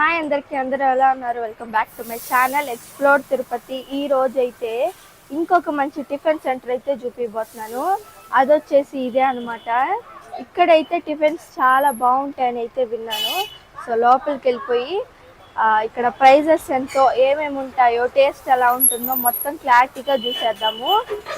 Hi అందరికీ, అందరూ ఎలా ఉన్నారు? Welcome back to my channel explore Tirupati. ఈ రోజు అయితే ఇంకొక మంచి టిఫిన్ సెంటర్ అయితే చూపిపోతున్నాను. అదొచ్చేసి ఇదే అనమాట. ఇక్కడైతే టిఫిన్స్ చాలా బాగుంటాయని అయితే విన్నాను. సో లోపలికి వెళ్ళిపోయి ఇక్కడ ప్రైజెస్ ఎంతో, ఏమేమి ఉంటాయో, టేస్ట్ ఎలా ఉంటుందో మొత్తం క్లారిటీగా చూసేద్దాము.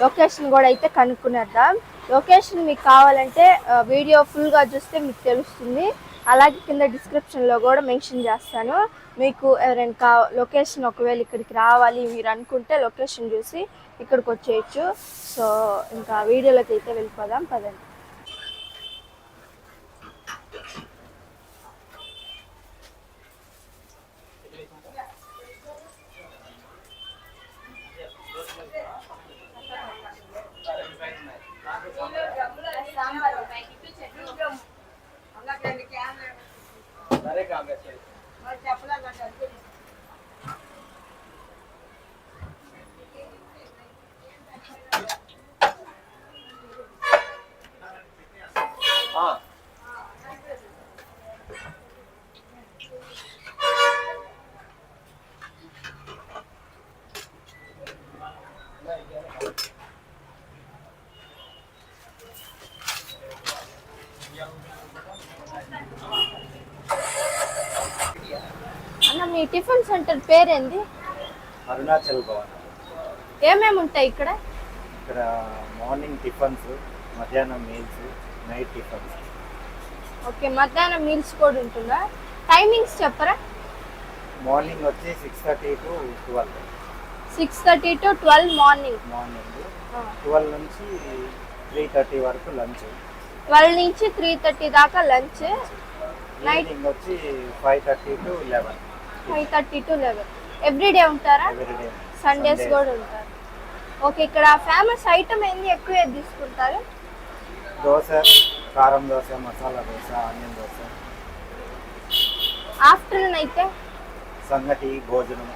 లొకేషన్ కూడా అయితే కనుక్కునేద్దాం. లొకేషన్ మీకు కావాలంటే వీడియో ఫుల్గా చూస్తే మీకు తెలుస్తుంది. అలాగే కింద డిస్క్రిప్షన్లో కూడా మెన్షన్ చేస్తాను. మీకు ఎవరైనా లొకేషన్ ఒకవేళ ఇక్కడికి రావాలి మీరు అనుకుంటే లొకేషన్ చూసి ఇక్కడికి వచ్చేయచ్చు. సో ఇంకా వీడియోలోకి అయితే వెళ్ళిపోదాం పదండి. అన్న, మీ టిఫిన్ సెంటర్ పేరేంది? అరుణాచల్ భవన్. ఏమేమి ఉంటాయి ఇక్కడ? ఇక్కడ మార్నింగ్ టిఫన్స్, మధ్యాహ్నం మీల్స్, నైట్ టిఫన్స్. ఓకే, మధ్యాహ్నం మీల్స్ కూడా ఉంటుందా? టైమింగ్స్ చెప్పరా? మార్నింగ్ వచ్చి 6:30 to 12. 6:30 to 12 morning. 12 నుంచి 3:30 వరకు లంచ్. 12 నుంచి 3:30 దాకా లంచ్. ఈవినింగ్ వచ్చి 5:30 to 11. 5:30 to 11 ఎవ్రీడే ఉంటారా? ఎవ్రీడే. సండేస్ కూడా ఉంటారు. ఓకే, ఇక్కడ ఫేమస్ ఐటమ్ ఏంది? ఎక్కువ ఏది తీసుకుంటారు? దోశ, కారం దోశ, మసాలా దోశ, ఆనియన్ దోశ. ఆఫ్టర్నూన్ అయితే సంగటి, భోజనం.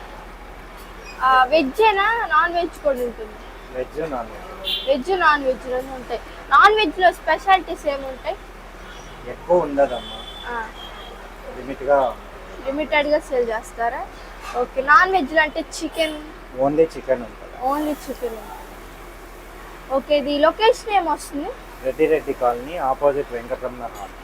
వెజ్జేనా, నాన్ వెజ్ కూడా ఉంటుంది? Veg, non veg. Veg, non veg రెండు ఉంటాయి. నాన్ వెజ్లో స్పెషాలిటీస్ ఏముంటాయి? ఎక్కువ ఉండదమ్మా, లిమిటెడ్గా సేల్ చేస్తారా? ఓకే, నాన్ వెజ్లో అంటే చికెన్? ఓన్లీ చికెన్ ఉంటుంది. ఓన్లీ చికెన్ ఉంటుంది. ఓకే, ఇది లొకేషన్ ఏమొస్తుంది? Reddy colony, opposite Venkataramana hall.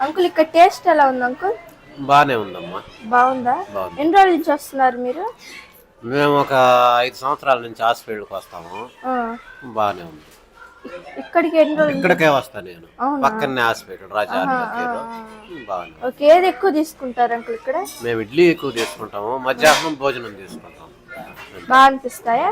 Uncle ఇక్కడ టేస్ట్ ఎలా ఉంది అంకుల్? బాగానే ఉందమ్మా. బాగుందా? బాగుంది. ఎన్ని రోజుల నుంచి వస్తున్నారు మీరు? మేము ఒక 5 సంవత్సరాల నుంచి హాస్పిటల్కి వస్తాము. ఆ, బాగానే ఉంది. ఇక్కడికి ఎన్ని రోజులు? ఇక్కడికే వస్తా నేను. అవునా? పక్కనే హాస్పిటల్ రాజా ఆసుపత్రిలో. బాగానే ఉంది. ఓకే, ఏది ఎక్కువ తీసుకుంటారు అంకుల్ ఇక్కడ? మేము ఇడ్లీ ఎక్కువ తీసుకుంటాము, మధ్యాహ్నం భోజనం తీసుకుంటాం. బాగా అనిపిస్తాయా?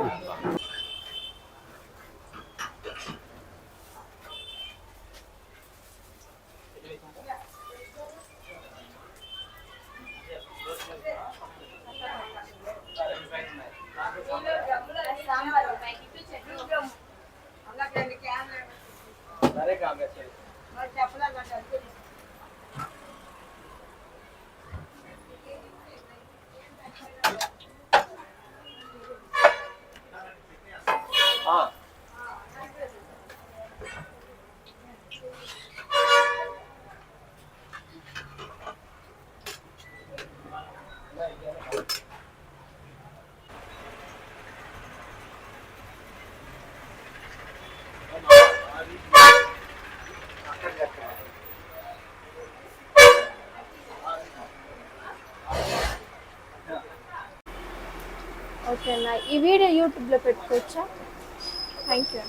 ఓకేనా, ఈ వీడియో యూట్యూబ్లో పెట్టుకోవచ్చా? Thank you.